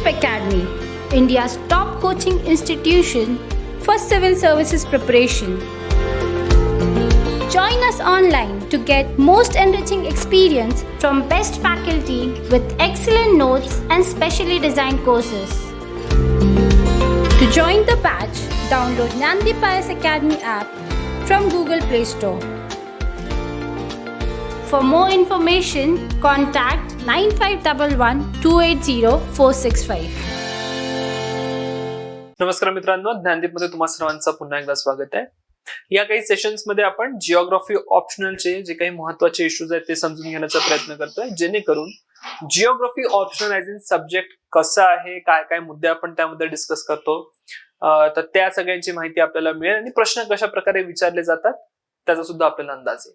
Leadership Academy, India's top coaching institution for civil services preparation. Join us online to get most enriching experience from best faculty with excellent notes and specially designed courses. To join the batch, download Nandi Pius Academy app from Google Play Store. For more information, contact 9511-280-465. नमस्कार मित्रांनो, ज्ञानदीपमध्ये तुम्हा सर्वांचं पुन्हा एकदा स्वागत आहे. या काही सेशन्स मध्ये आपण जिओग्राफी ऑप्शनलचे जे काही महत्त्वाचे इश्यूज आहेत ते समजून घेण्याचा प्रयत्न करतोय, जेणेकरून geography optional as in subject कसा आहे, काय काय मुद्दे आपण त्यामध्ये डिस्कस करतो, तर त्या सगळ्यांची माहिती आपल्याला मिळेल आणि प्रश्न कशा प्रकारे विचारले जातात त्याचा सुद्धा आपल्याला अंदाज येईल.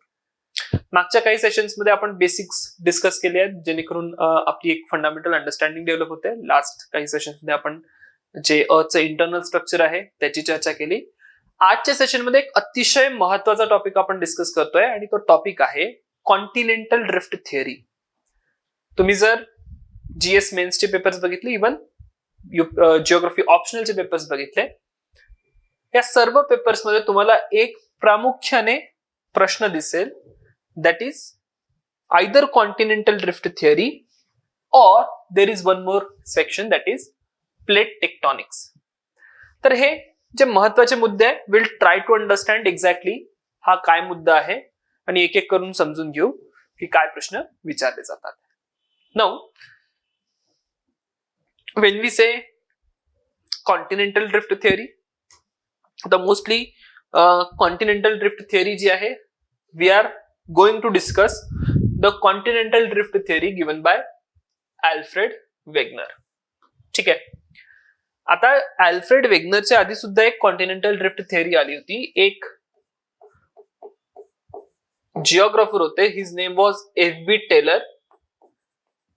मागच्या काही सेशन्स मध्ये आपण बेसिक्स डिस्कस केले आहेत, जेणेकरून आपली एक फंडामेंटल अंडरस्टँडिंग डेव्हलप होते. लास्ट काही सेशन्स मध्ये आपण जे अर्थचं इंटरनल स्ट्रक्चर आहे त्याची चर्चा केली. आजच्या सेशन मध्ये एक अतिशय महत्वाचा टॉपिक आपण डिस्कस करतोय आणि तो टॉपिक आहे कॉन्टिनेंटल ड्रिफ्ट थिअरी. तुम्ही जर जीएस मेन्सचे पेपर्स बघितले, इव्हन जिओग्राफी ऑप्शनलचे पेपर्स बघितले, या सर्व पेपर्स मध्ये तुम्हाला एक प्रामुख्याने प्रश्न दिसेल, that is either continental drift theory or there is one more section that is plate tectonics. तर हे जे महत्वाचे मुद्दे आहे, will try to understand exactly हा काय मुद्दा आहे आणि एक एक करून समजून घेऊ की काय प्रश्न विचारले जातात. Now when we say continental drift theory, the mostly continental drift theory जी आहे, we are going to discuss the continental drift theory given by Alfred Wegener. ठीक आहे. आता अल्फ्रेड वेगनरच्या आधी सुद्धा एक कॉन्टिनेंटल ड्रिफ्ट थिअरी आली होती. एक जिओग्राफर होते, his name was F.B. Teller,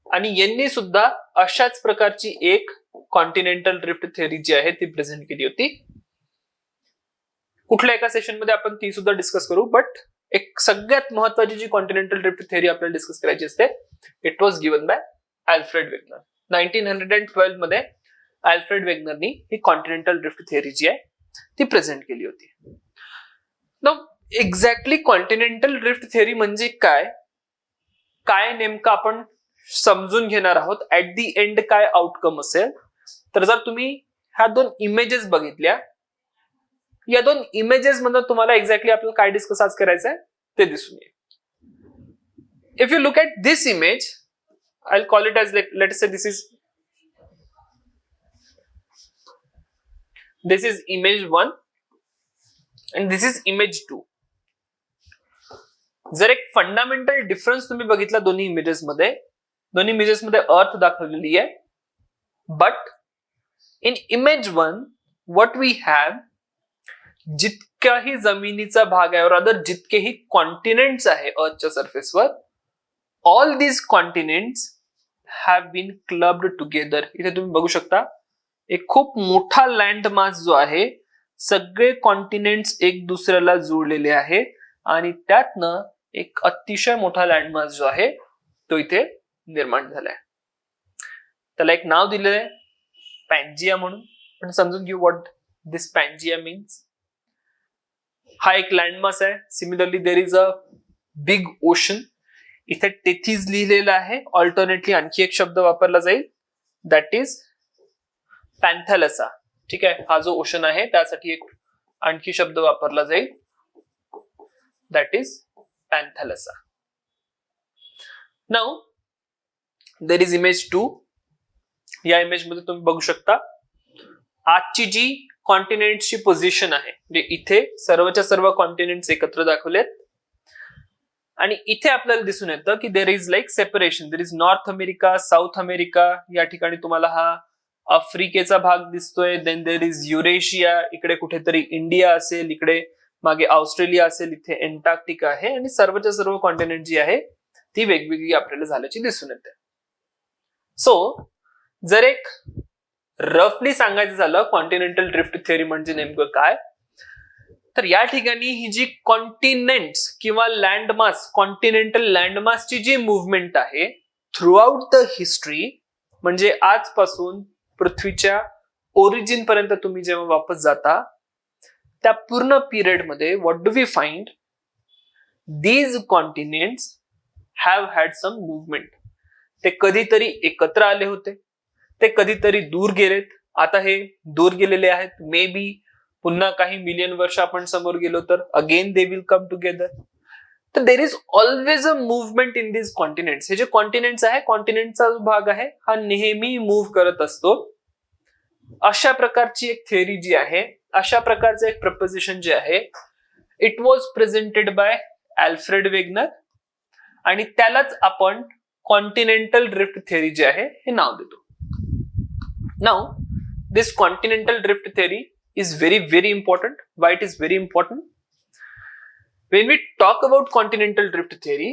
आणि यांनी सुद्धा अशाच प्रकारची एक कॉन्टिनेंटल ड्रिफ्ट थिअरी जी आहे ती प्रेझेंट केली होती. कुठल्या एका सेशन मध्ये आपण ती सुद्धा डिस्कस करू, बट एक सगळ्यात महत्वाची जी कॉन्टिनेंटल ड्रिफ्ट थिअरी आपल्याला डिस्कस करायची असते, it was given by Alfred Wegener. 1912 मध्ये अल्फ्रेड वेगनरनी ही कॉन्टिनेंटल ड्रिफ्ट थिअरी जी आहे ती प्रेझेंट केली होती. Now exactly continental drift theory म्हणजे काय, काय नेमकं आपण समजून घेणार आहोत, ऍट दी एंड काय आउटकम असेल. तर जर तुम्ही ह्या दोन इमेजेस बघितल्या, या दोन इमेजेस मधून तुम्हाला एक्झॅक्टली आपल्याला काय डिस्कस आज करायचं आहे ते दिसून येईल. If you look at this image, I will call it as let's say this is image 1 and this is image 2. जर एक फंडामेंटल डिफरन्स तुम्ही बघितला दोन्ही इमेजेस मध्ये अर्थ दाखवलेली आहे, but in image 1 what we have, जितकाही जमिनीचा भाग आहे, रादर जितकेही कॉन्टिनेंट्स आहे अर्थच्या सरफेसवर, all these continents have been clubbed together. इथे तुम्ही बघू शकता एक खूप मोठा लँड मास जो आहे, सगळे कॉन्टिनेंट्स एक दुसऱ्याला जोडलेले आहे आणि त्यातनं एक अतिशय मोठा लँड मास जो आहे तो इथे निर्माण झालाय. त्याला एक नाव दिलेलं आहे पॅन्जिया म्हणून. पण समजून घेऊ व्हॉट दिस पॅन्जिया मीन्स. हा एक लँडमास आहे. Similarly there is a big ocean. इथे टेथिस लिहिलेलं आहे. ऑल्टरनेटली आणखी एक शब्द वापरला जाईल, दॅट इज पॅन्थॅलसा. ठीक आहे. हा जो ओशन आहे त्यासाठी एक आणखी शब्द वापरला जाईल, that is Panthalassa. Now there is image 2. या इमेज मध्ये तुम्ही बघू शकता आजची जी कॉन्टिनेंटची पोझिशन आहे, म्हणजे इथे सर्वच्या सर्व कॉन्टिनेंट्स एकत्र दाखवलेत आणि इथे आपल्याला दिसून येतं की there is like separation. There is north America, south America. या ठिकाणी तुम्हाला हा आफ्रिकेचा भाग दिसतोय. देन देर इज युरेशिया, इकडे कुठेतरी इंडिया असेल, इकडे मागे ऑस्ट्रेलिया असेल, इथे एंटार्क्टिका आहे आणि सर्वच्या सर्व कॉन्टिनेंट जी आहे ती वेगवेगळी आपल्याला झाल्याची दिसून येते. सो जर एक रफली सांगायचं झालं कॉन्टिनेंटल ड्रिफ्ट थिअरी म्हणजे नेमकं काय, तर या ठिकाणी ही जी कॉन्टिनेंट्स किंवा लँडमास, कॉन्टिनेंटल लँडमासची जी मुवमेंट आहे थ्रू आउट द हिस्ट्री, म्हणजे आजपासून पृथ्वीच्या ओरिजिन पर्यंत तुम्ही जेव्हा वापस जाता त्या पूर्ण पिरियड मध्ये what do we find these continents have had some movement. ते कधीतरी एकत्र आले होते, ते कधीतरी दूर गेलेत, आता हे दूर गेलेले आहेत. मे बी पुन्हा काही मिलियन वर्ष आपण समोर गेलो तर again they will come together. तर there is always a movement in this continents. हे जे कॉन्टिनेंट्स आहे, कॉन्टिनेंटचा जो भाग आहे हा नेहमी मूव्ह करत असतो. अशा प्रकारची एक थिअरी जी आहे, अशा प्रकारचं एक प्रपोजिशन जे आहे, it was presented by Alfred Wegener आणि त्यालाच आपण कॉन्टिनेंटल ड्रिफ्ट थिअरी जे आहे हे नाव देतो. Now this continental drift theory is very important. Why it is very important? When we talk about continental drift theory,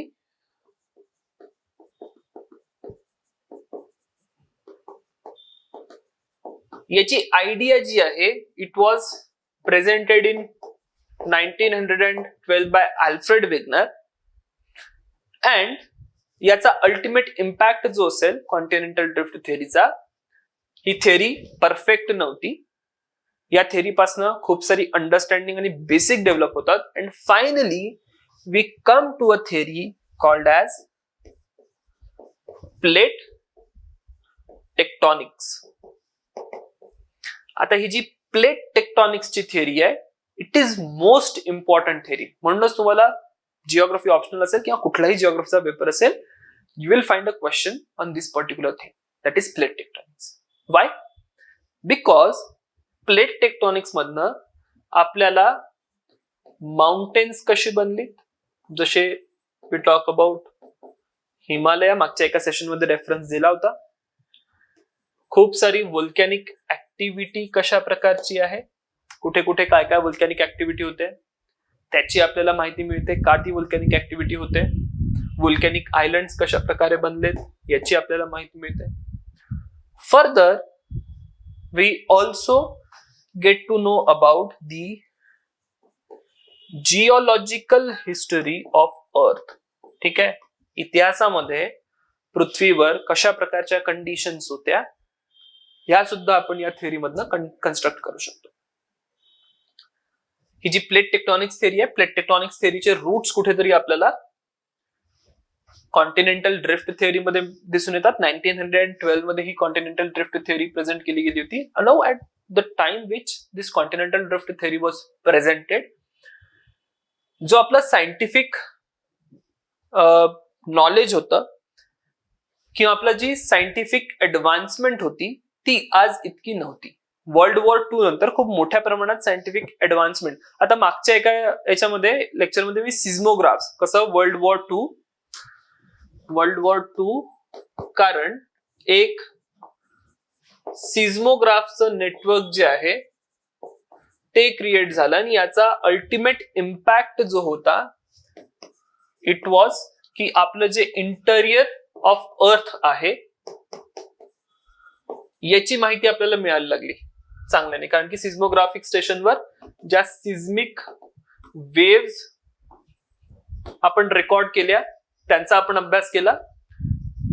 याची आयडिया जी आहे, it was presented in 1912 by Alfred Wegener and याचा ultimate impact जो असेल continental drift थिअरीचा, ही theory perfect नव्हती. या थेअरीपासनं खूप सारी अंडरस्टँडिंग आणि बेसिक डेव्हलप होतात and finally we come to a theory called as plate tectonics. आता ही जी प्लेट टेक्टॉनिक्सची थिअरी आहे, it is most important theory. म्हणूनच तुम्हाला जिओग्राफी ऑप्शनल असेल किंवा कुठलाही जिओग्राफीचा पेपर असेल, you will find a question on this particular thing, that is plate tectonics. Why? Because plate tectonics मधनं आपल्याला माउंटेन्स कशी बनली, जसे वी टॉक अबाउट हिमालय, मागच्या एका सेशन मध्ये रेफरन्स दिला होता. खूप सारी वोल्कॅनिक ऍक्टिव्हिटी कशा प्रकारची आहे, कुठे कुठे काय काय वोल्कॅनिक ऍक्टिव्हिटी होते त्याची आपल्याला माहिती मिळते, का ती वोल्कॅनिक ऍक्टिव्हिटी होते, वोल्कॅनिक आयलंड्स कशा प्रकारे बनलेत याची आपल्याला माहिती मिळते. Further we also get to know about the geological history of earth. ठीक आहे, इतिहासामध्ये पृथ्वीवर कशा प्रकारच्या कंडिशन्स होत्या ह्या सुद्धा आपण या थिअरी मधनं कन्स्ट्रक्ट करू शकतो. ही जी प्लेट टेक्टॉनिक्स थिअरी आहे, प्लेट टेक्टॉनिक्स थिअरीचे रूट्स कुठेतरी आपल्याला कॉन्टिनेंटल ड्रिफ्ट थिअरी मध्ये दिसून येतात. 1912 मध्ये ही कॉन्टिनेंटल ड्रिफ्ट थिअरी प्रेझेंट केली गेली होती. Now at the time which this continental drift theory was presented, जो आपला सायंटिफिक नॉलेज होतं किंवा आपला जी सायंटिफिक ऍडव्हान्समेंट होती ती आज इतकी नव्हती. वर्ल्ड वॉर II नंतर खूप मोठ्या प्रमाणात सायंटिफिक ऍडव्हान्समेंट. आता मागच्या एका याच्यामध्ये लेक्चरमध्ये मी सिझमोग्राफ्स कसं वर्ल्ड वॉर II कारण एक सिझमोग्राफचं नेटवर्क जे आहे ते क्रिएट झालं आणि याचा अल्टिमेट इम्पॅक्ट जो होता, इट वॉज की आपलं जे इंटेरियर ऑफ अर्थ आहे याची माहिती आपल्याला मिळायला लागली चांगल्याने. कारण की सिझमोग्राफिक स्टेशनवर ज्या सिझमिक वेव्स आपण रेकॉर्ड केल्या त्यांचा आपण अभ्यास केला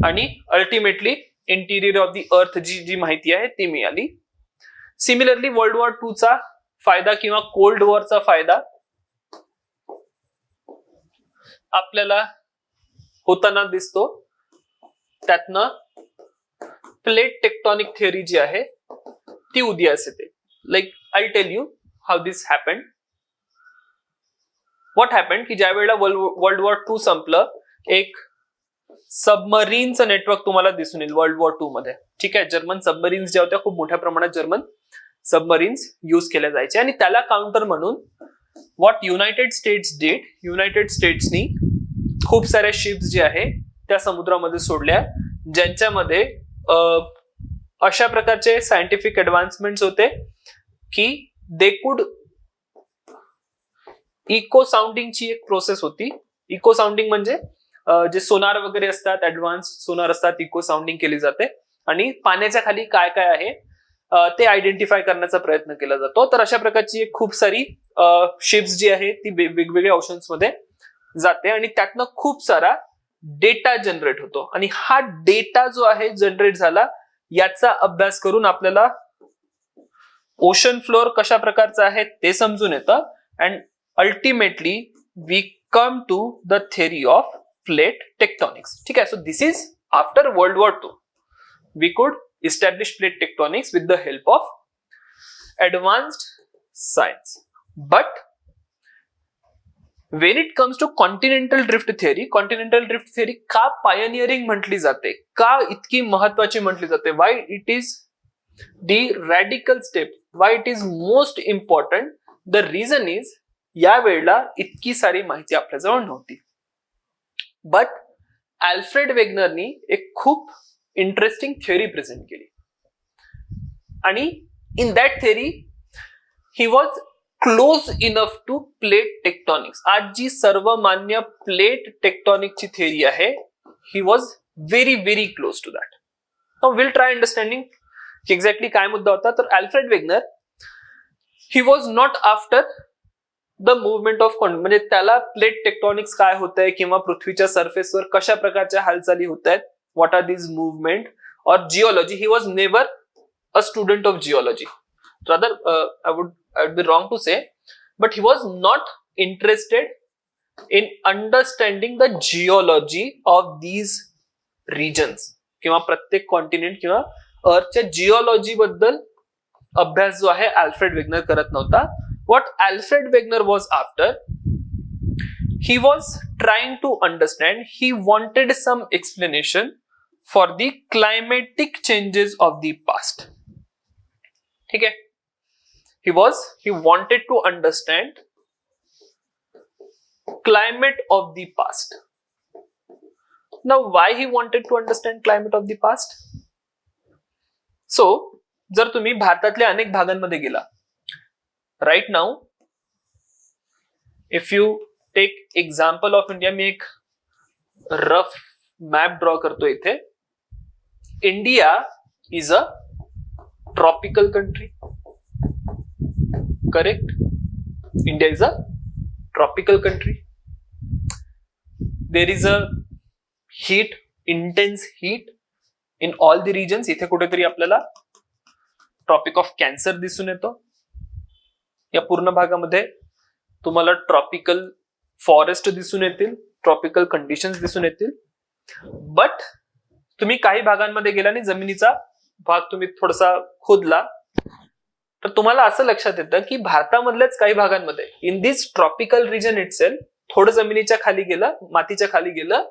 आणि अल्टिमेटली इंटिरियर ऑफ दी अर्थ जी माहिती आहे ती मिळाली. सिमिलरली वर्ल्ड वॉर II चा फायदा किंवा कोल्ड वॉरचा फायदा आपल्याला होताना दिसतो. त्यातनं प्लेट टेक्टॉनिक थिअरी जी आहे ती उदयास येते. Like I tell you how this happened. What happened की ज्या वेळेला वर्ल्ड वॉर II संपलं, एक सबमरीनचं नेटवर्क तुम्हाला दिसून येईल वर्ल्ड वॉर II मध्ये. ठीक आहे, जर्मन सबमरीन्स ज्या होत्या, खूप मोठ्या प्रमाणात जर्मन सबमरीन्स युज केल्या जायचे आणि त्याला काउंटर म्हणून what United States did, United स्टेट्सनी खूप साऱ्या शिप्स जे आहे त्या समुद्रामध्ये सोडल्या ज्यांच्यामध्ये अशा प्रकारचे सायंटिफिक ऍडव्हान्समेंट्स होते की दे कुड इको साऊंडिंगची एक प्रोसेस होती. इको साऊंडिंग म्हणजे जे सोनार वगैरे असतात, ऍडव्हान्स सोनार असतात, इको साऊंडिंग केली जाते आणि पाण्याच्या खाली काय काय आहे ते आयडेंटिफाय करण्याचा प्रयत्न केला जातो. तर अशा प्रकारची एक खूप सारी शिप्स जी आहे ती वेगवेगळ्या ओशन्स मध्ये जाते आणि त्यातनं खूप सारा डेटा जनरेट होतो आणि हा डेटा जो आहे जनरेट झाला याचा अभ्यास करून आपल्याला ओशन फ्लोअर कशा प्रकारचा आहे ते समजून येतं. And ultimately we come to the theory of plate tectonics. ठीक आहे. So this is after world war II. We could establish plate tectonics with the help of advanced science. But when it comes to continental drift theory का pioneering म्हटली जाते, का इतकी महत्वाची म्हटली जाते, why it is the radical step, why it is most important, the reason is या वेळेला इतकी सारी माहिती आपल्याजवळ नव्हती. बट अल्फ्रेड वेगनरनी एक खूप इंटरेस्टिंग थिअरी प्रेझेंट केली आणि in that theory he was close enough to plate tectonics. आज जी सर्वमान्य प्लेट टेक्टॉनिक ची थिअरी आहे, he was very very close to that. Now we'll try understanding exactly काय मुद्दा होता. तर Alfred Wegener he was not after the movement of म्हणजे त्याला प्लेट टेक्टॉनिक्स काय होत आहे किंवा पृथ्वीच्या सरफेसवर कशा प्रकारच्या हालचाली होत आहेत, what are these movement or geology. He was never a student of geology. Rather, I would be wrong to say, but he was not interested in understanding the geology of these regions. किंवा प्रत्येक continent किंवा अर्थच्या geology बद्दल अभ्यास जो आहे Alfred Wegener करत नव्हता. What Alfred Wegener was after, he was trying to understand, he wanted some explanation for the climatic changes of the past. ठीक है. He wanted to understand climate of the past. Now why he wanted to understand climate of the past? So जर तुम्ही भारतातल्या अनेक भागांमध्ये गेला, right now if you take example of India, मी एक rough map draw करतो इथे. India is a tropical country. Correct? India is a tropical country. There is a heat, intense heat in all the regions. इथे कुठेतरी आपल्याला tropic of cancer दिसून येतो. या पूर्ण भागामध्ये तुम्हाला ट्रॉपिकल फॉरेस्ट दिसून येतील, ट्रॉपिकल कंडिशन्स दिसून येतील. बट तुम्ही काही भागांमध्ये गेला आणि जमिनीचा भाग तुम्ही थोडासा खोदला तर तुम्हाला असं लक्षात येतं की भारतामधल्याच काही भागांमध्ये in this tropical region itself थोडं जमिनीच्या खाली गेलं, मातीच्या खाली गेलं,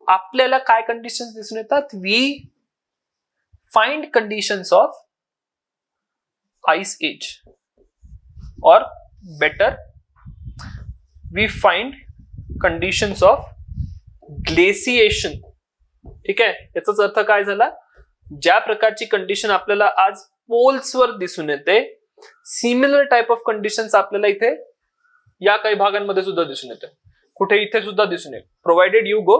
आपल्याला काय कंडिशन्स दिसून येतात. We find conditions of ice age or better we find conditions of glaciation. ठीक आहे. याचाच अर्थ काय झाला, ज्या प्रकारची कंडिशन आपल्याला आज पोल्सवर दिसून येते, सिमिलर टाइप ऑफ कंडिशन्स आपल्याला इथे या काही भागांमध्ये सुद्धा दिसून येते. कुठे इथे सुद्धा दिसून येईल, provided you go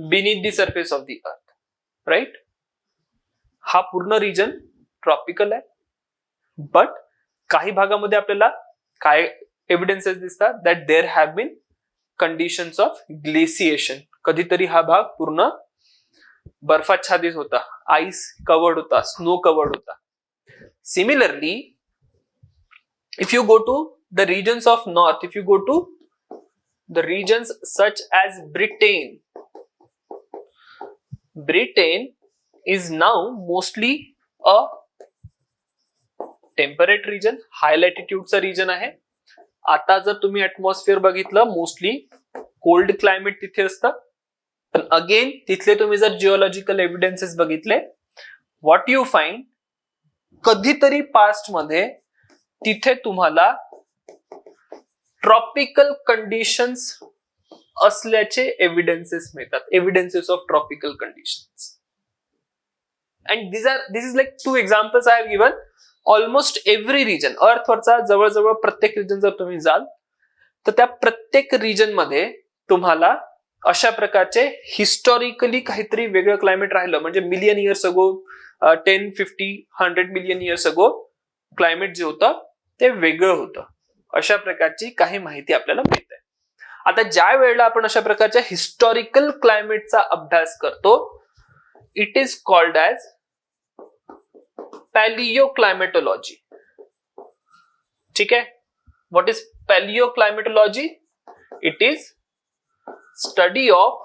beneath the surface of the earth. Right. हा पूर्ण रिजन ट्रॉपिकल आहे. बट काही भागामध्ये आपल्याला काय एव्हिडन्सेस दिसतात, that there have been conditions of glaciation. कधीतरी हा भाग पूर्ण बर्फाच्छादित होता, आईस कवर्ड होता, स्नो कवर्ड होता. Similarly if you go to the regions of north, if you go to the regions such as Britain is now mostly a temperate region, high latitude चा region आहे. आता जर तुम्ही atmosphere बघितलं, mostly cold climate तिथे असतं. पण again तिथले तुम्ही जर जिओलॉजिकल एव्हिडन्सेस बघितले, व्हॉट यू फाइंड, कधीतरी पास्ट मध्ये तिथे तुम्हाला ट्रॉपिकल कंडिशन्स असल्याचे एव्हिडन्सेस मिळतात. Evidences of tropical conditions. And this is like 2 examples I have given. Almost every region अर्थवरचा जवळजवळ प्रत्येक रिजन जर तुम्ही जाल तर त्या प्रत्येक रिजन मध्ये तुम्हाला अशा प्रकारचे हिस्टॉरिकली काहीतरी वेगळं क्लायमेट राहिलं, म्हणजे मिलियन इयर्स अगो, 10, 50, 100 मिलियन इयर्स अगो क्लायमेट जे होतं ते वेगळं होतं. अशा प्रकारची काही माहिती आपल्याला मिळते. आता ज्या वेळेला आपण अशा प्रकारच्या हिस्टॉरिकल क्लायमेटचा अभ्यास करतो, it is called as palaeoclimatology. ठीक आहे. What is palaeoclimatology? It is study of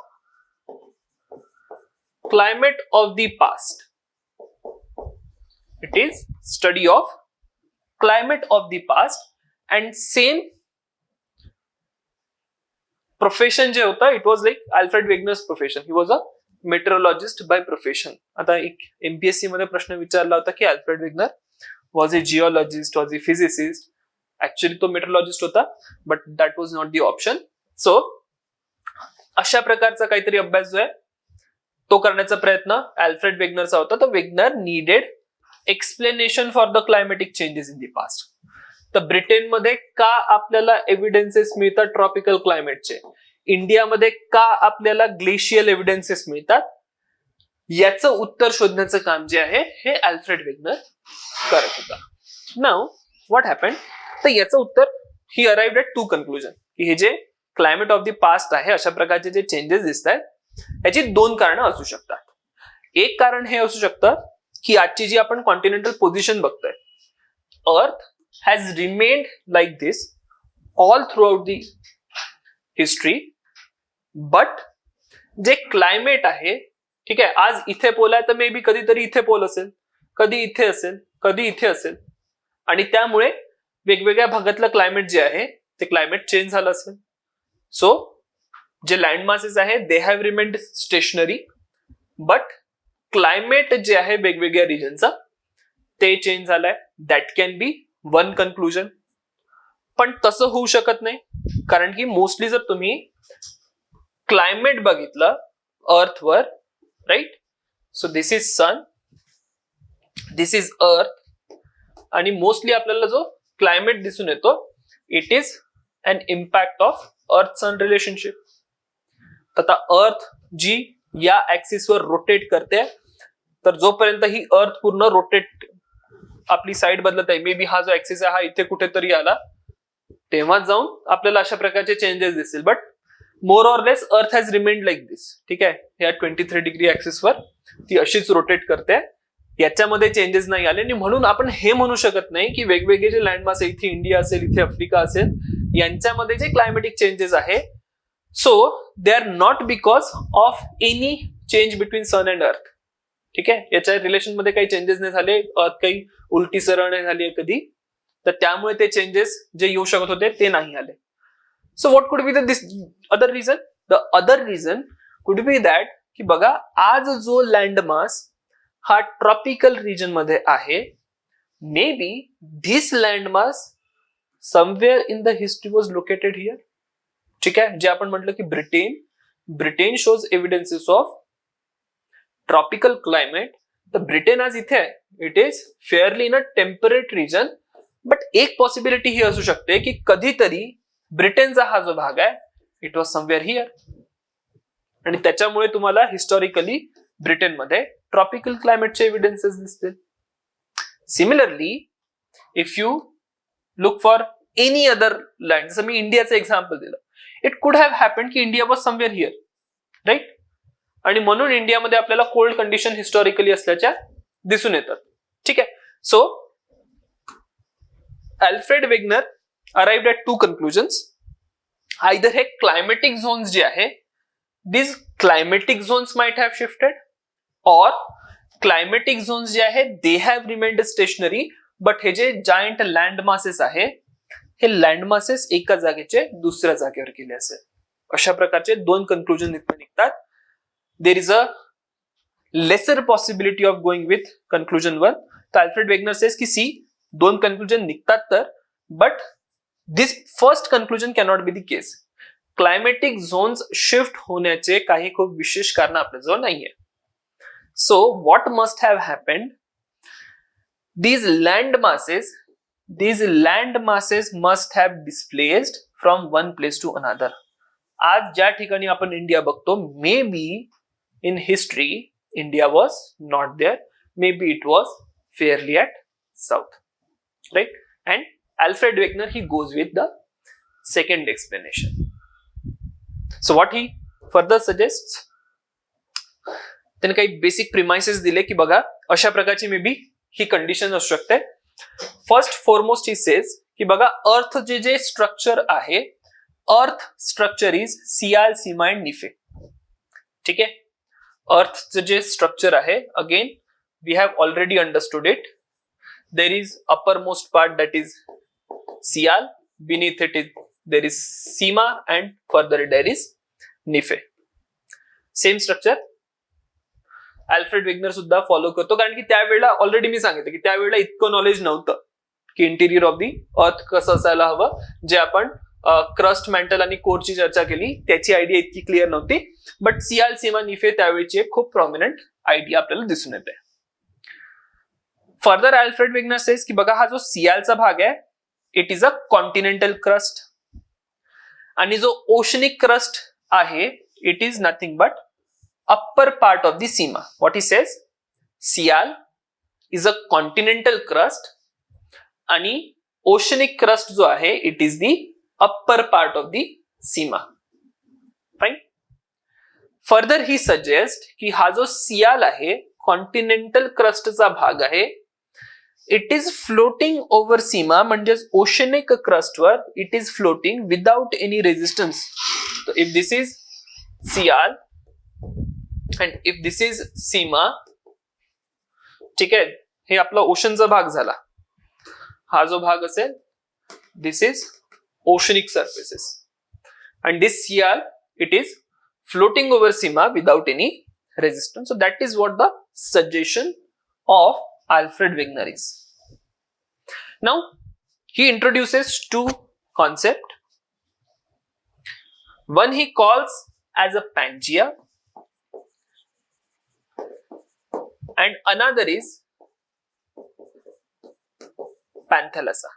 climate of the past. It is study of climate of the past and same profession जे होता, it was like Alfred Wegener's profession. He was a meteorologist by profession. आता एक MPSC मध्ये प्रश्न विचारला होता की Alfred Wegener was a geologist, was a physicist. Actually तो meteorologist होता, but that was not the option. So अशा प्रकारचा काहीतरी अभ्यास जो आहे तो करण्याचा प्रयत्न अल्फ्रेड वेगनरचा होता. तर Wegener needed explanation for the climatic changes in the past. तर ब्रिटनमध्ये का आपल्याला एव्हिडन्सेस मिळतात ट्रॉपिकल क्लायमेटचे, इंडियामध्ये का आपल्याला ग्लेशियल एव्हिडन्सेस मिळतात, याचं उत्तर शोधण्याचं काम जे आहे हे अल्फ्रेड वेगनर करत होता. नाउ व्हॉट हॅपन, तर याचं उत्तर he arrived at to conclusion की हे जे क्लायमेट ऑफ द पास्ट आहे, अशा प्रकारचे जे चेंजेस दिसत आहेत याची दोन कारणं असू शकतात. एक कारण हे असू शकतं की आजची जी आपण कॉन्टिनेंटल पोझिशन बघतोय, अर्थ has remained like this all through out the history, but जे क्लायमेट आहे, ठीक आहे, आज इथे पोल आहे तर मे बी कधीतरी इथे पोल असेल, कधी इथे असेल, कधी इथे असेल, आणि त्यामुळे वेगवेगळ्या भागातलं क्लायमेट जे आहे ते क्लायमेट चेंज झालं असेल. सो जे लँड मासेस आहे they have remained stationary, but climate जे आहे वेगवेगळ्या रिजनचा ते चेंज झालंय. That can be one conclusion. पण तसं होऊ शकत नाही, कारण की मोस्टली जर तुम्ही क्लायमेट बघितलं अर्थवर, right, so this is sun, this is earth, आणि मोस्टली आपल्याला जो क्लायमेट दिसून येतो it is an impact of earth sun relationship. आता अर्थ जी या ऍक्सिसवर रोटेट करते, तर जोपर्यंत ही अर्थ पूर्ण रोटेट आपली साईड बदलत आहे, मे बी हा जो ऍक्सिस आहे हा इथे कुठेतरी आला, तेव्हा जाऊन आपल्याला अशा प्रकारचे चेंजेस दिसतील. बट मोर ऑर लेस अर्थ हॅज रिमेन्ड लाईक दिस. ठीक आहे, या 23 डिग्री ऍक्सिसवर ती अशीच रोटेट करते, याच्यामध्ये चेंजेस नाही आले. आणि म्हणून आपण हे म्हणू शकत नाही की वेगवेगळे जे लँडमास आहे, इथे इंडिया असेल, इथे आफ्रिका असेल, यांच्यामध्ये जे क्लायमेटिक चेंजेस आहे, so they are not because of any change between sun and earth. ठीक आहे, याच्या रिलेशन मध्ये काही चेंजेस नाही झाले, अर्थ काही उलटी सरळ नाही झाली कधी, तर त्यामुळे ते चेंजेस जे येऊ शकत होते ते नाही आले. So what could be the other reason? The other reason could be that की बघा, आज जो लँडमास हा ट्रॉपिकल रिजन मध्ये आहे, may be this landmass somewhere in the history was located here. ठीक आहे, जे आपण म्हटलं की Britain shows evidences of tropical climate. तर ब्रिटेन आज इथे आहे, it is fairly in a temperate region, but एक पॉसिबिलिटी ही असू शकते की कधीतरी ब्रिटनचा हा जो भाग आहे इट वॉज समवेअर हिअर, आणि त्याच्यामुळे तुम्हाला हिस्टॉरिकली ब्रिटनमध्ये ट्रॉपिकल क्लायमेटचे एव्हिडन्सेस दिसतील. Similarly if you look for any other land, जसं मी इंडियाचं एक्झाम्पल दिलं, इट कुड हॅव हॅपन्ड की India was somewhere here, right, आणि म्हणून इंडियामध्ये आपल्याला कोल्ड कंडिशन हिस्टॉरिकली असल्याच्या दिसून येतात. ठीक आहे, so Alfred Wegener arrived at to conclusions. Either हे क्लायमेटिक झोन्स जे आहे, these climatic zones might have shifted, or climatic zones जे आहे they have remained stationary, but हे जे giant land masses आहे, हे land masses एका जागेचे दुसऱ्या जागेवर गेले असेल. अशा प्रकारचे दोन कन्क्लुजन इथं निघतात. There is a lesser possibility of going with conclusion 1. तर अल्फ्रेड वेगनर says की सी दोन कन्क्लुजन निघतात तर, but this first conclusion cannot be the case. Climatic zones shift होण्याचे काही खूप विशेष कारण आपल्याजवळ नाहीये. So what must have happened, these land masses must have displaced from one place to another. आज ज्या ठिकाणी आपण इंडिया बघतो, maybe in history India was not there, maybe it was fairly at south, right. And Alfred Wegener he goes with the second explanation. So what he further suggests, त्याने काही basic premises दिले की बघा, अशा प्रकारची may be he condition असू शकते. First foremost he says की बघा अर्थ जे स्ट्रक्चर आहे, अर्थ स्ट्रक्चर इज सियाल, सीमा अँड निफे. ठीक आहे, अर्थचं जे स्ट्रक्चर आहे, again we have already understood it. There is uppermost part that is sial, beneath it there is sima and further there is nife. Same structure Alfred Wegener सुद्धा follow करतो, कारण की त्यावेळेला already मी सांगितलं की त्यावेळेला इतकं नॉलेज नव्हतं की इंटिरियर ऑफ दी अर्थ कसं असायला हवं. जे आपण क्रस्ट, मॅन्टल आणि कोरची चर्चा केली त्याची आयडिया इतकी क्लिअर नव्हती. बट सियाल, सीमा, निफे त्यावेळेची एक खूप प्रॉमिनंट आयडिया आपल्याला दिसून येते. फर्दर अल्फ्रेड वेगनर सेज की बघा हा जो सियालचा भाग आहे it is a continental crust, आणि जो ओशनिक क्रस्ट आहे it is nothing but upper part of the sima. What he says, sial is a continental crust आणि ओशनिक क्रस्ट जो आहे it is the upper part of the sima. Fine. Further he suggest की हा जो sial आहे continental क्रस्टचा भाग आहे, it is floating over sima, म्हणजेच ओशनिक क्रस्टवर it is floating without any resistance. If this is सियाल अँड इफ दिस इज सीमा, ठीक आहे, हे आपला ओशनचा भाग झाला. हा जो भाग असेल दिस इज ओशनिक सर्फेसेस अँड दिस सियाल it is floating over Seema without any resistance. So that is what the suggestion of Alfred Wegener is. Now he introduces two concepts. One he calls as a Pangea and another is Panthalassa.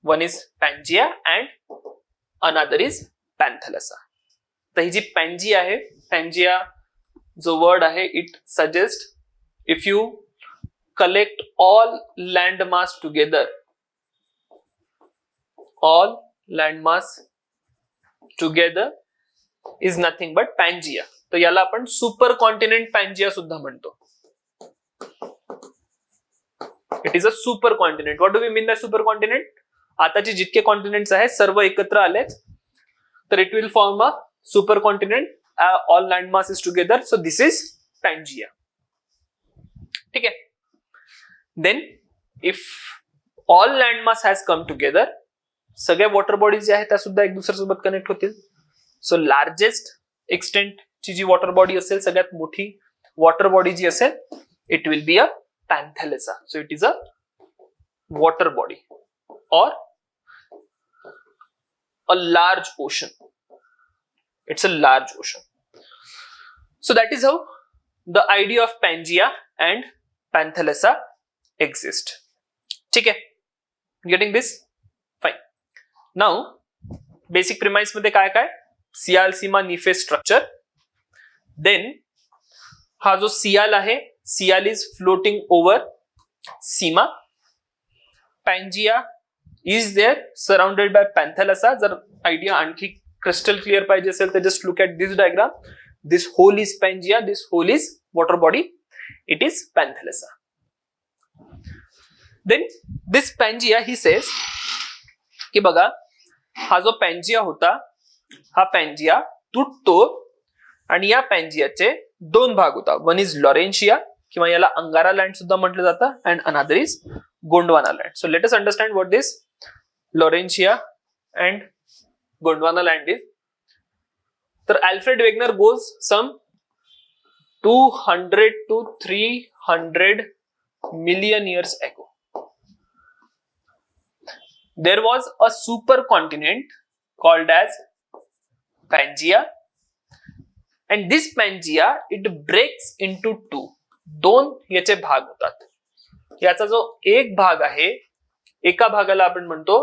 One is Pangea and another is Panthalassa. तर ही जी Pangea आहे, Pangea जो word आहे it suggests if you collect all land mass together, all land mass together is nothing but Pangea. तर याला आपण super continent Pangaea सुद्धा म्हणतो. It is a supercontinent. What do we mean by supercontinent? आताचे जितके continents आहेत सर्व एकत्र आलेत तर it will form a supercontinent. All land mass is together, so this is Pangaea. ठीक आहे. Then if all landmass has come together, सगळ्या वॉटर बॉडीज ज्या आहेत त्या सुद्धा एक दुसऱ्यासोबत कनेक्ट होतील. सो लार्जेस्ट एक्सटेंट ची जी वॉटर बॉडी असेल, सगळ्यात मोठी वॉटर बॉडी जी असेल it will be a Panthalassa. So it is a water body or a large ocean. It's a large ocean. So that is how the idea of Pangaea and Panthalassa exist. ठीक आहे, getting this? Fine. Now basic premise मध्ये काय काय, सियाल, सीमा, निफे structure. Then हा जो sial आहे, sial is floating over sima. Pangaea is there surrounded by Panthalassa. जर आयडिया आणखी क्रिस्टल क्लिअर पाहिजे असेल तर just look at this diagram. This whole is Pangaea, this whole is water body, it is Panthalassa. Then this Pangea he says की बघा हा जो Pangea होता, हा Pangea तुटतो आणि या Pangeaचे दोन भाग होता. वन इज लॉरेन्शिया किंवा याला अंगारा लँड सुद्धा म्हटलं जातं and another is Gondwana land. So let us understand what this Laurentia and Gondwana land is. तर Alfred Wegener goes some 200 to 300 million years ago. There was a supercontinent called as Pangea, and this Pangea it breaks into two. दोन याचे भाग होतात. याचा जो एक भाग आहे, एका भागाला आपण म्हणतो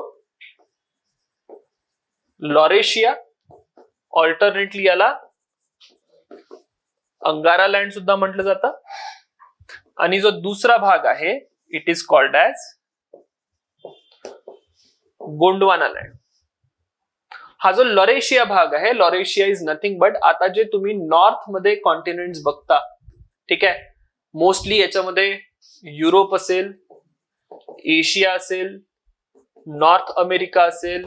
लॉरेशिया, ऑल्टरनेटली याला अंगारा लँड सुद्धा म्हटलं जातं. आणि जो दुसरा भाग आहे it is called as Gondwana land. हा जो लॉरेशिया भाग आहे, लॉरेशिया इज नथिंग बट आता जे तुम्ही नॉर्थ मध्ये कॉन्टिनेंट्स बघता, ठीक आहे, मोस्टली याच्यामध्ये युरोप असेल, एशिया असेल, नॉर्थ अमेरिका असेल,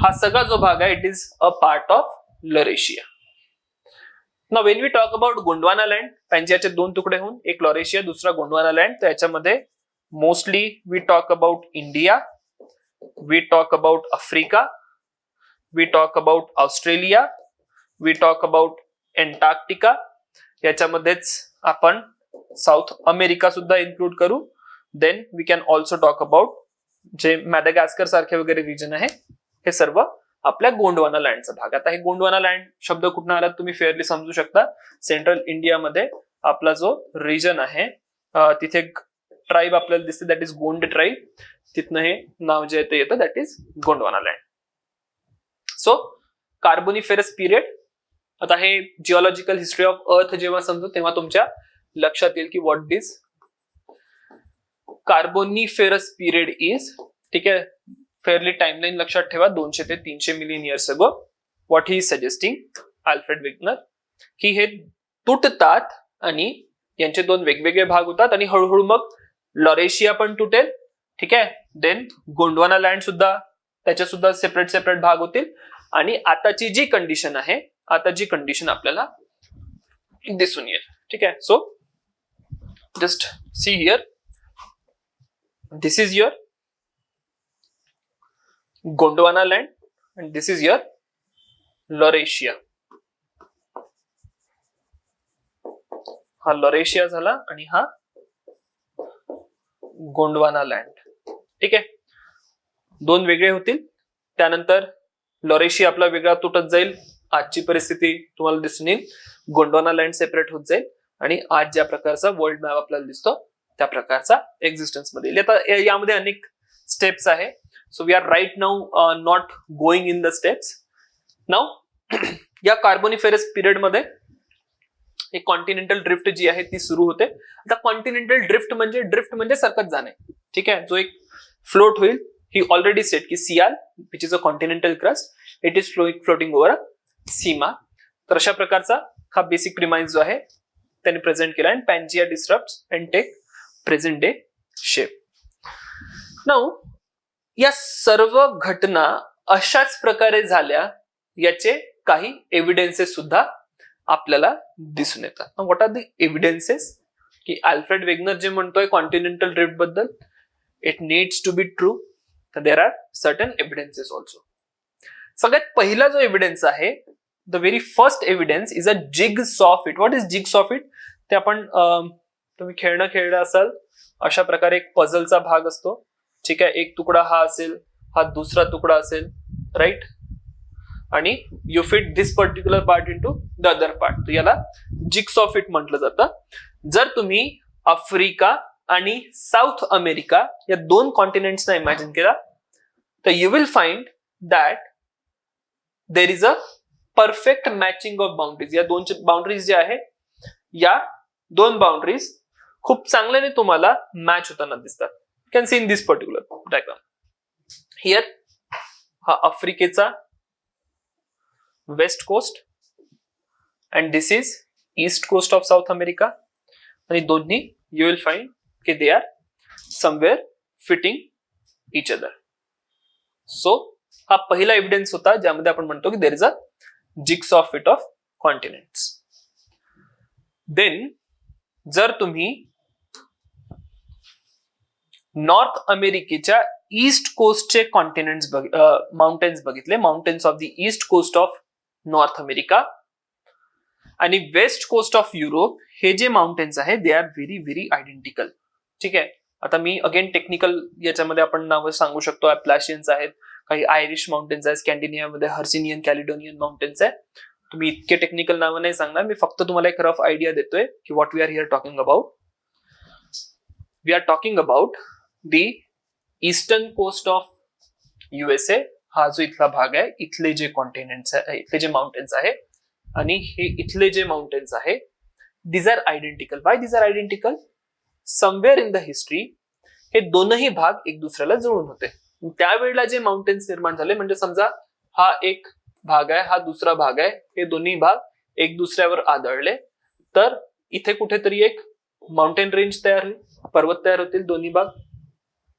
हा सगळा जो भाग आहे it is a part of Laurasia. Now when we talk about Gondwana land, पॅन्जियाचे दोन तुकडे होऊन एक लॉरेशिया दुसरा गोंडवाना लँड, तर याच्यामध्ये mostly we talk about India, we talk about Africa, we talk about Australia, we talk about Antarctica, याच्यामध्येच आपण साऊथ अमेरिका सुद्धा इन्क्लूड करू. Then we can also talk about जे मॅडागास्कर सारखे वगैरे रिजन आहे, हे सर्व आपल्या गोंडवाना लँडचा भाग. आता हे गोंडवाना लँड शब्द कुठून आला तुम्ही फेअरली समजू शकता. सेंट्रल इंडियामध्ये आपला जो रिजन आहे तिथे ट्राईब आपल्याला दिसते, दॅट इज गोंड ट्राईब. तिथनं हे नाव जे ते येतं that is Gondwana land. So Carboniferous period, आता हे जिओलॉजिकल हिस्ट्री ऑफ अर्थ जेव्हा समजू तेव्हा तुमच्या लक्षात येईल की what is Carboniferous period is. ठीक आहे, फेअरली टाइमलाईन लक्षात ठेवा, 200 ते 300 million years ago. What he suggesting Alfred Wegener की हे तुटतात आणि यांचे दोन वेगवेगळे भाग होतात आणि हळूहळू मग लॉरेशिया पण तुटेल. ठीक आहे, देन गोंडवाना लँड सुद्धा त्याचे सुद्धा सेपरेट भाग होतील. आणि आताची जी कंडिशन आहे, आता जी कंडिशन आपल्याला दिसून येईल. ठीक आहे, so just see here, this is your Gondwana land and this is your Laurasia. हा लॉरेशिया झाला आणि हा गोंडवाना लँड. ठीक आहे, दोन वेगळे होतील. त्यानंतर लॉरेशिया आपला वेगळा तुटत जाईल. आजची परिस्थिती तुम्हाला दिसून येईल, गोंडवाना लँड सेपरेट होत जाईल आणि आज ज्या प्रकारचा वर्ल्ड मॅप आपल्याला दिसतो त्या प्रकारचा एक्झिस्टन्स मध्ये येईल. आता यामध्ये अनेक स्टेप्स आहे. So we are right now not going in the steps. Now या कार्बोनिफेरस पिरियड मध्ये एक कॉन्टिनेंटल ड्रिफ्ट जी आहे ती सुरू होते. आता कॉन्टिनेंटल ड्रिफ्ट म्हणजे सरकत जाणे. ठीक आहे, जो एक फ्लोट होईल. ही ऑलरेडी सेट की sial which is a continental crust, it is floating over a sima. तर अशा प्रकारचा हा बेसिक प्रिमाइस जो आहे त्यांनी प्रेझेंट केला आणि Pangaea disturbs and take present day shape. Now या सर्व घटना अशाच प्रकारे झाल्या याचे काही एव्हिडन्सेस सुद्धा आपल्याला दिसून येतात. व्हॉट आर द एव्हिडन्सेस की अल्फ्रेड वेगनर जे म्हणतोय कॉन्टिनेंटल ड्रिफ्ट बद्दल, it needs to be true. तर there are certain evidences also. सगळ्यात पहिला जो एव्हिडन्स आहे, the very first evidence is a jigsaw fit. What is jigsaw fit? ते आपण तुम्ही खेळलं असाल, अशा प्रकारे एक पझलचा भाग असतो. ठीक आहे, एक तुकडा हा असेल, हा दुसरा तुकडा असेल, राईट, आणि you fit this particular part into the other part. तर याला जिगसॉ फिट म्हटलं जातं. जर तुम्ही आफ्रिका आणि साऊथ अमेरिका या दोन कॉन्टिनेंट्सना इमॅजिन केला तर you will find that there is a perfect matching of boundaries. या दोन बाउंड्रीज जे आहे, या दोन बाउंड्रीज खूप चांगल्याने तुम्हाला मॅच होताना दिसतात. Can see in this particular diagram. Here हा आफ्रिकेचा west coast and this is east coast of South America. आणि दोन्ही you will find कि they are somewhere fitting each other. So हा पहिला एव्हिडन्स होता ज्यामध्ये आपण म्हणतो की there is a jigsaw fit of continents. Then जर तुम्ही नॉर्थ अमेरिकेच्या ईस्ट कोस्टचे कॉन्टिनेंट्स माउंटेन्स बघितले, mountains of the east coast of North America आणि वेस्ट कोस्ट ऑफ युरोप, हे जे माउंटेन्स आहे they are very very identical. ठीक आहे, आता मी अगेन टेक्निकल याच्यामध्ये आपण नावं सांगू शकतो. अप्लाशियन्स आहेत, काही आयरिश माउंटेन्स आहेत, स्कॅन्डिनेव्हियामध्ये हर्सिनियन कॅलिडोनियन माउंटेन्स आहे. तुम्ही इतके टेक्निकल नावं नाही सांगणार, मी फक्त तुम्हाला एक रफ आयडिया देतोय की what we are here talking about. We are talking about the eastern coast of USA. हा जो इथला भाग आहे, इथले जे कॉन्टिनेंट्स आहे, इथले जे माउंटेन्स आहे आणि हे इथले जे माउंटेन्स आहे, these are identical. Why these are identical? Somewhere in the history हे दोनही भाग एक दुसऱ्याला जुळून होते. त्यावेळेला जे माउंटेन्स निर्माण झाले, म्हणजे समजा हा एक भाग आहे, हा दुसरा भाग आहे, हे दोन्ही भाग एक दुसऱ्यावर आदळले तर इथे कुठेतरी एक माउंटेन रेंज तयार होईल, पर्वत तयार होतील दोन्ही भाग.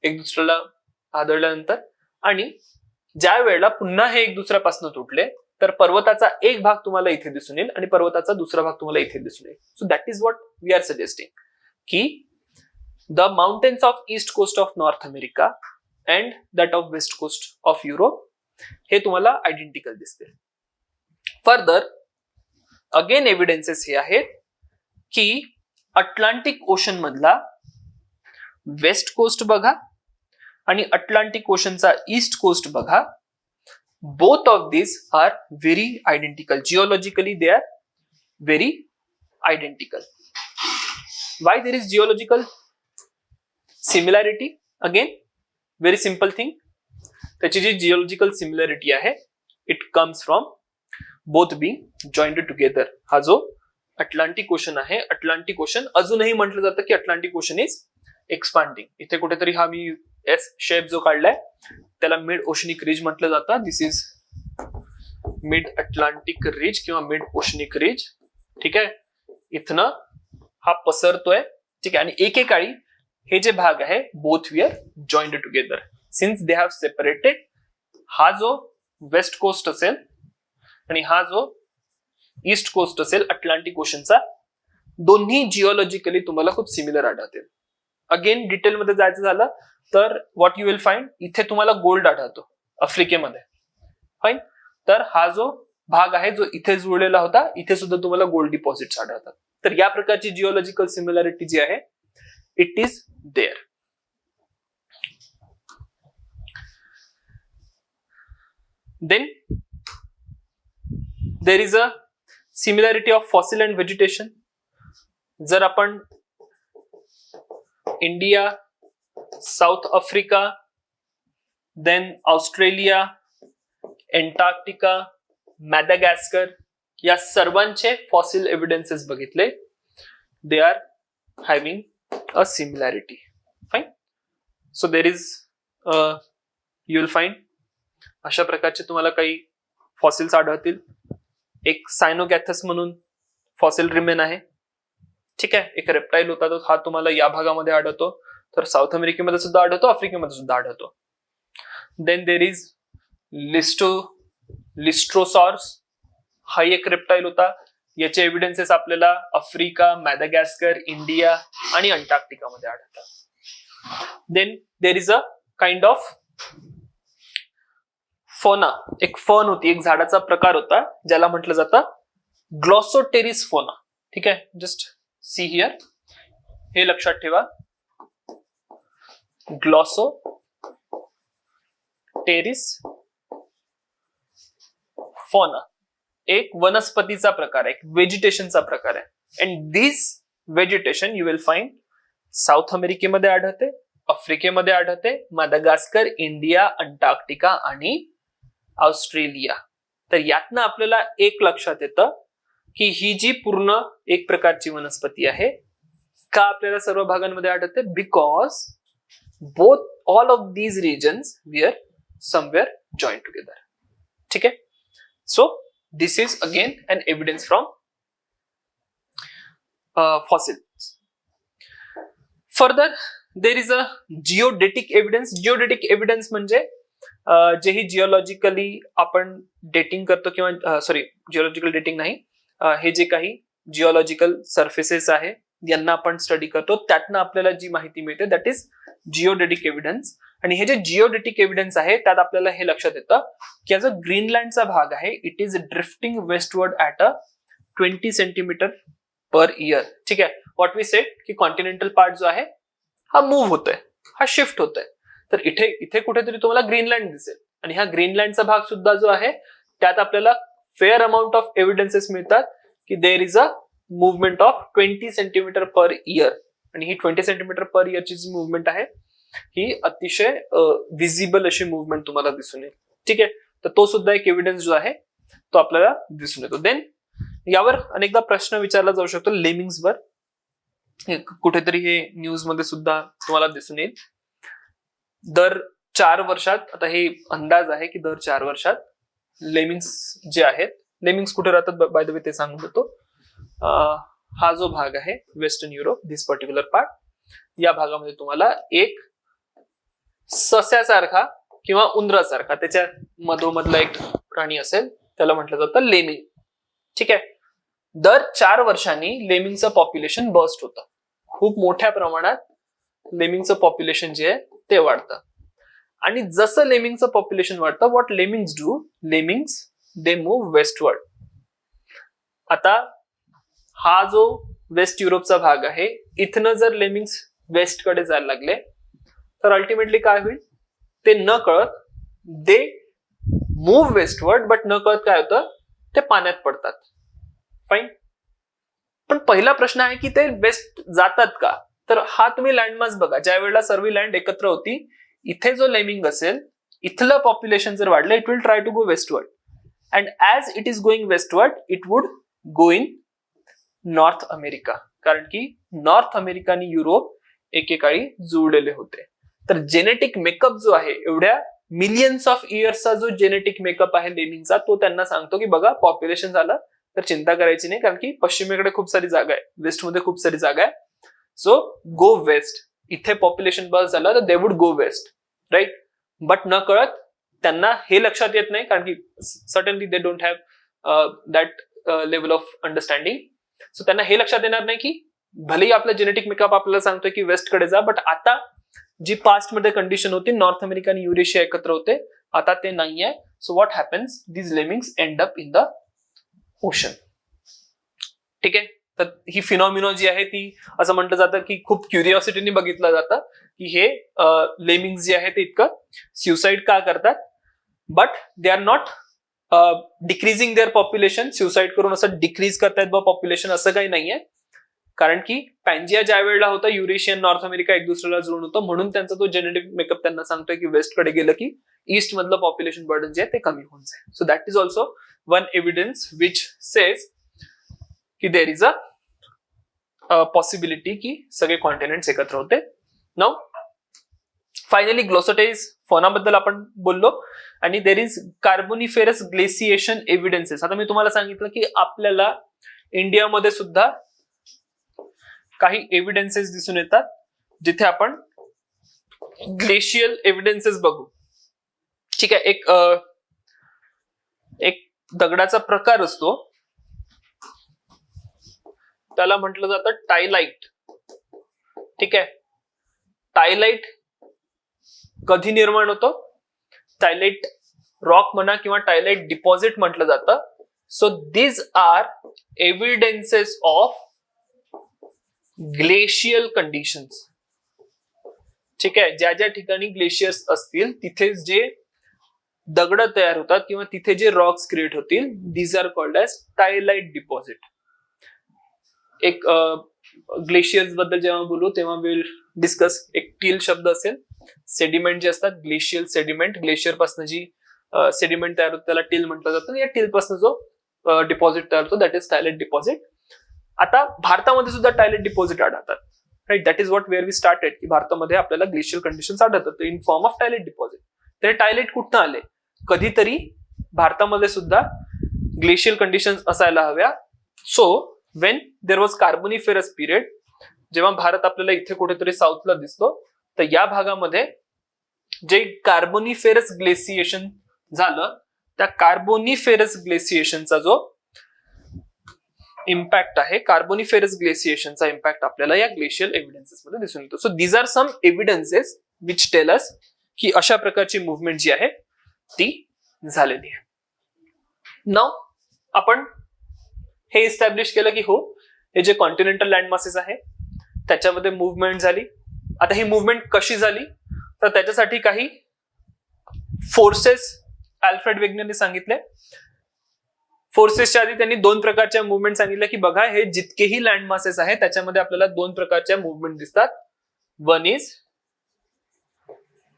एक दुसऱ्याला आदळल्यानंतर, आणि ज्या वेळेला पुन्हा हे एक दुसऱ्यापासून तुटले तर पर्वताचा एक भाग तुम्हाला इथे दिसून येईल आणि पर्वताचा दुसरा भाग तुम्हाला इथे दिसून येईल. So that is what we are suggesting की the mountains of east coast of North America and that of west coast of Europe हे तुम्हाला आयडेंटिकल दिसतील. फर्दर अगेन एव्हिडन्सेस हे आहेत की अटलांटिक ओशन मधला वेस्ट कोस्ट बघा आणि अटलांटिक ओशनचा ईस्ट कोस्ट बघा. Both of these are very identical. Geologically they are very identical. Why there is geological similarity? Again very simple thing. त्याची जी जिओलॉजिकल सिमिलॅरिटी आहे it comes from both being joined together. हा जो Atlantic Ocean आहे, Atlantic Ocean अजूनही म्हटलं जातं की अटलांटिक ओशन इज एक्सपांडिंग. इथे कुठेतरी हा मी एस शेप जो काढलाय त्याला मिड ओशनिक रिज म्हटलं जातं. दिस इज मिड अटलांटिक रिज किंवा मिड ओशनिक रिज. ठीक आहे, इथनं हा पसरतोय. ठीक आहे, आणि एकेकाळी हे जे भाग आहे both we are joined together. Since they have separated, हा जो वेस्ट कोस्ट असेल आणि हा जो ईस्ट कोस्ट असेल अटलांटिक ओशनचा, दोन्ही जिओलॉजिकली तुम्हाला खूप सिमिलर आढळतील. अगेन डिटेलमध्ये जायचं झालं तर व्हॉट यू विल फाइंड, इथे तुम्हाला गोल्ड आढळतो आफ्रिकेमध्ये. फाईन. तर हा जो भाग आहे जो इथे जुळलेला होता, इथे सुद्धा तुम्हाला गोल्ड डिपॉझिट्स आढळतात. तर या प्रकारची जिओलॉजिकल सिमिलॅरिटी जी आहे it is there. Then there is a similarity of fossil and vegetation. जर आपण India, South Africa, then Australia, Antarctica, Madagascar या सर्वांचे फॉसिल एव्हिडन्सेस बघितले, they are having a similarity. Fine. So there is you will find अशा प्रकारचे तुम्हाला काही fossils आढळतील. एक सायनोगॅथस म्हणून फॉसिल रिमेन आहे. ठीक आहे, एक रेप्टाईल होता तो, हा तुम्हाला या भागामध्ये आढळतो. तर साऊथ अमेरिकेमध्ये सुद्धा आढळतो, आफ्रिकेमध्ये सुद्धा आढळतो. देन देर इज लिस्ट्रोसॉर्स, हा एक रेप्टाईल होता. याचे एव्हिडन्सेस आपल्याला आफ्रिका, मॅदागास्कर, इंडिया आणि अंटार्क्टिकामध्ये आढळतात. Then there is a kind of fauna, एक फर्न होती, एक झाडाचा प्रकार होता ज्याला म्हटलं जातं ग्लॉसोटेरिस फोना. ठीक आहे, जस्ट सी हियर, हे लक्षात ठेवा. ग्लॉसोटेरिस फोना एक वनस्पतीचा प्रकार आहे, एक व्हेजिटेशनचा प्रकार आहे. And this vegetation you will find south अमेरिकेमध्ये आढळते, आफ्रिकेमध्ये आढळते, मॅदागास्कर, इंडिया, अंटार्क्टिका आणि ऑस्ट्रेलिया. तर यातनं आपल्याला एक लक्षात येतं की ही जी पूर्ण एक प्रकारची वनस्पती आहे, का आपल्याला सर्व भागांमध्ये आढळते? Because both all of these regions were somewhere joint together. ठीक आहे. So this is again an evidence from fossils. Further there is a geodetic evidence. Geodetic evidence म्हणजे जेही जिओलॉजिकली आपण डेटिंग करतो, किंवा सॉरी जिओलॉजिकल डेटिंग नाही, हे जे काही जिओलॉजिकल सर्फेसेस आहे यांना आपण स्टडी करतो, त्यातनं आपल्याला जी माहिती मिळते दॅट इज जिओडेटिक एव्हिडन्स. आणि हे जे जिओडेटिक एव्हिडन्स आहे त्यात आपल्याला हे लक्षात येतं की जो ग्रीनलँडचा भाग आहे it is drifting westward at a 20 centimetre per year. ठीक आहे. व्हॉट वी सेड की कॉन्टिनेंटल पार्ट जो आहे हा मूव्ह होतोय, हा शिफ्ट होतोय. तर इथे कुठेतरी तुम्हाला ग्रीनलँड दिसेल, आणि हा ग्रीनलँडचा भाग सुद्धा जो आहे त्यात आपल्याला फेअर अमाऊंट ऑफ एव्हिडन्सेस मिळतात की देर is a movement of 20 centimetre per year. आणि ही 20 सेंटीमीटर पर इयरची जी मुवमेंट आहे ही अतिशय विजिबल अशी मुवमेंट तुम्हाला दिसून येईल. ठीक आहे. तर तो सुद्धा एक एव्हिडन्स जो आहे तो आपल्याला दिसून येतो. देन यावर अनेकदा प्रश्न विचारला जाऊ शकतो लेमिंग्सवर. कुठेतरी हे न्यूज मध्ये सुद्धा तुम्हाला दिसून येईल. दर 4 वर्षात, आता हे अंदाज आहे की दर 4 वर्षात लेमिंग्स जे आहेत, लेमिंग्स कुठे राहतात बाय द वे ते सांगून देतो. हा जो भाग आहे वेस्टर्न युरोप, दिस पर्टिक्युलर पार्ट, या भागामध्ये तुम्हाला एक सस्यासारखा किंवा उंदरासारखा त्याच्या मधोमधला एक प्राणी असेल त्याला म्हटलं जातं लेमिंग. ठीक आहे. दर 4 वर्षांनी लेमिंगचं पॉप्युलेशन बर्स्ट होतं. खूप मोठ्या प्रमाणात लेमिंगचं पॉप्युलेशन जे आहे ते वाढतं. आणि जसं लेमिंगचं पॉप्युलेशन वाढतं, what lemmings do, lemmings they move westward. आता हा जो वेस्ट युरोपचा भाग आहे, इथनं जर लेमिंग्स वेस्टकडे जायला लागले तर अल्टिमेटली काय होईल, ते न कळत दे मूव्ह वेस्टवर्ड, बट न कळत काय होतं, ते पाण्यात पडतात. फाईन. पण पहिला प्रश्न आहे की ते वेस्ट जातात का? तर हा तुम्ही लँडमास बघा. ज्या वेळेला सर्व लँड एकत्र होती, इथे जो लेमिंग असेल, इथलं पॉप्युलेशन जर वाढलं, it will try to go westward. And as it is going westward, it would go in North America. कारण की नॉर्थ अमेरिका आणि युरोप एकेकाळी जुळलेले होते. तर जेनेटिक मेकअप जो आहे, एवढ्या मिलियन्स ऑफ इयर्सचा जो जेनेटिक मेकअप आहे लेमिंगचा, तो त्यांना सांगतो की बघा पॉप्युलेशन झालं तर चिंता करायची नाही, कारण की पश्चिमेकडे खूप सारी जागा आहे, वेस्टमध्ये खूप सारी जागा आहे. So go west. इथे पॉप्युलेशन बस झालं तर they would go west, right. But न कळत त्यांना हे लक्षात येत नाही, कारण की certainly they don't have that level of understanding. So त्यांना हे लक्षात येणार नाही की भलेही आपलं जेनेटिक मेकअप आपल्याला सांगतोय की वेस्टकडे जा, बट आता जी पास्ट मध्ये कंडिशन होती, नॉर्थ अमेरिका आणि युरेशिया एकत्र होते, आता ते नाहीये. So what happens, these lemmings end up in the ocean. ठीक आहे. तर ही फिनॉमिनो जी आहे ती असं म्हटलं जातं की खूप क्युरिओसिटीने बघितलं जातं की हे लेमिंग्स जे आहे ते इतकं सुसाईड का करतात. But they are not decreasing their population. Suicide करून असं डिक्रीज करतायत बा पॉप्युलेशन, असं काही नाहीये. कारण की पॅन्जिया ज्या वेळेला होता, युरेशियन नॉर्थ अमेरिका एक दुसऱ्याला जुळून होतं, म्हणून त्यांचा तो जेनेटिक मेकअप त्यांना सांगतोय की वेस्टकडे गेलं की ईस्ट मधलं पॉप्युलेशन बर्डन जे आहे ते कमी होऊन जाईल. So that is also one evidence which says की देर इज अ पॉसिबिलिटी की सगळे कॉन्टिनेंट्स एकत्र होते. नाउ फायनली ग्लोसोटेज फॉनाबद्दल आपण बोललो, आणि there is Carboniferous glaciation evidences. आता मी तुम्हाला सांगितलं की आपल्याला इंडियामध्ये सुद्धा काही एव्हिडन्सेस दिसून येतात जिथे आपण ग्लेशियल एव्हिडन्सेस बघू. ठीक आहे. एक दगडाचा प्रकार असतो, त्याला म्हटलं जातं टायलाइट. ठीक आहे. टायलाइट कधी निर्माण होतो? टायलाइट रॉक म्हणा किंवा टायलाइट डिपॉझिट म्हटलं जातं. So these are evidences of glacial conditions. ठीक आहे. ज्या ज्या ठिकाणी ग्लेशियर्स असतील तिथे जे दगड तयार होतात किंवा तिथे जे रॉक्स क्रिएट होतील, these are called as tillite deposit. एक ग्लेशियर्स बद्दल जेव्हा बोलू तेव्हा विल डिस्कस. एक टील शब्द असेल, सेडिमेंट जे असतात, ग्लेशियल सेडिमेंट, ग्लेशियर पासून जी सेडिमेंट तयार होतं त्याला टील म्हटलं जातं. या टील पासून जो डिपॉझिट तयार होतो दॅट इज टायलाइट डिपॉझिट. आता भारतामध्ये सुद्धा टायलाइट डिपॉझिट आढळतात, right. That is what where we started, की भारतामध्ये आपल्याला ग्लेशियल कंडिशन्स आढळतात in form of tillite deposit. तर टायलाइट कुठनं आले? कधीतरी भारतामध्ये सुद्धा ग्लेशियल कंडिशन्स असायला हव्या. So when there was Carboniferous period, जेव्हा भारत आपल्याला इथे कुठेतरी साऊथला दिसतो, तर या भागामध्ये जे कार्बोनिफेरस ग्लेसिएशन झालं, त्या कार्बोनिफेरस ग्लेसिएशनचा जो इम्पॅक्ट आहे, कार्बोनिफेरस ग्लेसिएशनचा इम्पॅक्ट आपल्याला या ग्लेशियल एव्हिडन्सेस मध्ये दिसून येतो. So these are some evidences which tell us की अशा प्रकारची मुवमेंट जी आहे ती झालेली आहे. नाउ आपण हे इस्टॅब्लिश केलं की हो, हे जे कॉन्टिनेंटल लँड मासेस आहे त्याच्यामध्ये मुवमेंट झाली. आता ही मुवमेंट कशी झाली, तर त्याच्यासाठी काही फोर्सेस अल्फ्रेड वेगनरने सांगितले. फोर्सेसच्या आधी त्यांनी 2 प्रकारच्या मुवमेंट सांगितल्या की बघा, हे जितकेही लँड मासेस आहेत त्याच्यामध्ये आपल्याला 2 प्रकारच्या मुवमेंट दिसतात. वन इज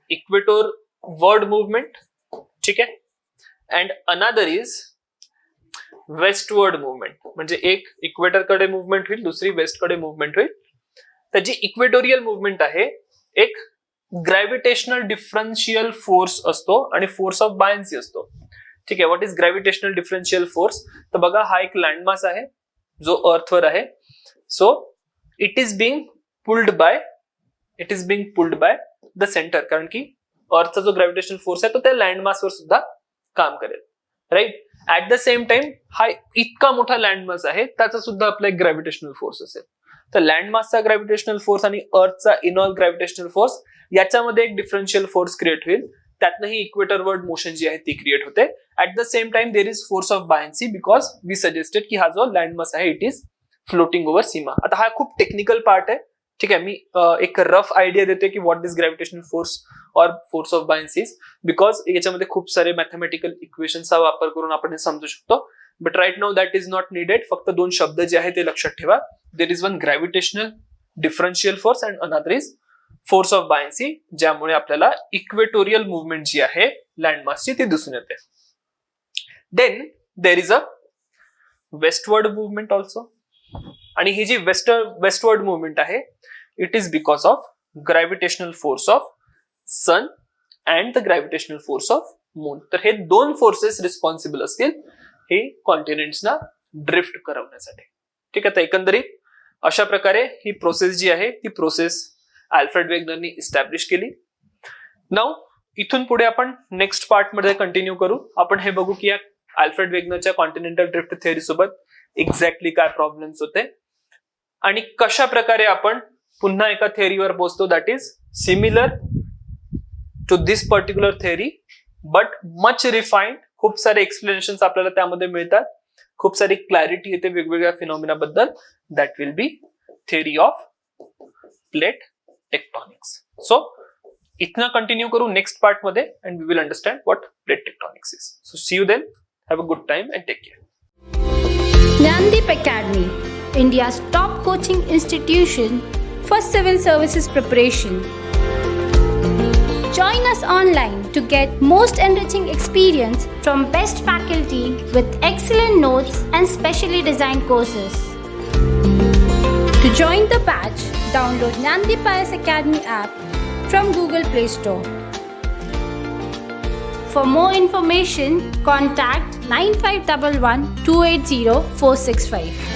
इक्वेटोर वर्ड मुवमेंट, ठीक आहे, and another is westward movement. म्हणजे एक इक्वेटरकडे मुवमेंट होईल, दुसरी वेस्टकडे मुवमेंट होईल. तर जी इक्वेटोरियल मुवमेंट आहे, एक ग्रॅव्हिटेशनल डिफरन्शियल फोर्स असतो आणि फोर्स ऑफ बायन्सी असतो. ठीक आहे. What is gravitational differential force? तर बघा, हा एक लँडमास आहे जो अर्थवर आहे. So it is being pulled by the centre, कारण की अर्थचा जो ग्रॅव्हिटेशनल फोर्स आहे तो त्या लँडमासवर सुद्धा काम करेल, right. At the same time हा इतका मोठा लँडमास आहे त्याचा सुद्धा आपला एक ग्रॅव्हिटेशनल फोर्स असेल. तर लँडमासचा ग्रॅव्हिटेशनल फोर्स आणि अर्थचा इनऑल ग्रॅव्हिटेशनल फोर्स याच्यामध्ये एक डिफरन्शियल फोर्स क्रिएट होईल. त्यातनंही इक्वेटरवर्ड मोशन जी आहे ती क्रिएट होते. At the same time there is force of buoyancy because we suggested की हा जो लँडमास आहे it is floating over sima. आता हा खूप टेक्निकल पार्ट आहे, ठीक आहे. मी एक रफ आयडिया देते की व्हॉट दिस ग्रॅव्हिटेशनल फोर्स और फोर्स ऑफ बायन्सीज, बिकॉज याच्यामध्ये खूप सारे मॅथमॅटिकल इक्वेशनचा वापर करून आपण हे समजू शकतो. But right now that is not needed. फक्त 2 शब्द जे आहे ते लक्षात ठेवा. There is one gravitational differential force and another is force of buoyancy, ज्यामुळे आपल्याला इक्वेटोरियल मुवमेंट जी आहे लँडमासची ती दिसून येते. Then there is a westward movement also, आणि ही जी वेस्टवर्ड मुवमेंट आहे it is because of gravitational force of sun and the gravitational force of moon. तर हे 2 फोर्सेस रिस्पॉन्सिबल असतील हे कॉन्टिनेंट्सना ड्रिफ्ट करवण्यासाठी, ठीक आहे. तर एकंदरीत अशा प्रकारे ही प्रोसेस जी आहे ती प्रोसेस अल्फ्रेड वेगनरनी इस्टॅब्लिश केली. नाऊ इथून पुढे आपण नेक्स्ट पार्ट मध्ये कंटिन्यू करू. आपण हे बघू की या अल्फ्रेड वेगनरच्या कॉन्टिनेंटल ड्रिफ्ट थिअरी सोबत एक्झॅक्टली काय प्रॉब्लेम्स होते आणि कशा प्रकारे आपण पुन्हा एका थिअरीवर पोहोचतो that is similar to this particular theory but much refined. खूप सारे एक्सप्लेनेशन आपल्याला त्यामध्ये मिळतात, खूप सारी क्लॅरिटी येते वेगवेगळ्या फिनॉमिना बद्दल. That will be theory of plate tectonics. So इथनं कंटिन्यू करू नेक्स्ट पार्ट मध्ये and we will understand what plate tectonics is. So see you then. Have a good time and take care. Jnandeep Academy, India's top coaching institution for civil services preparation. Join us online to get most enriching experience from best faculty with excellent notes and specially designed courses. To join the batch, download Jnandeep IAS Academy app from Google Play Store. For more information, contact 9511 280 465.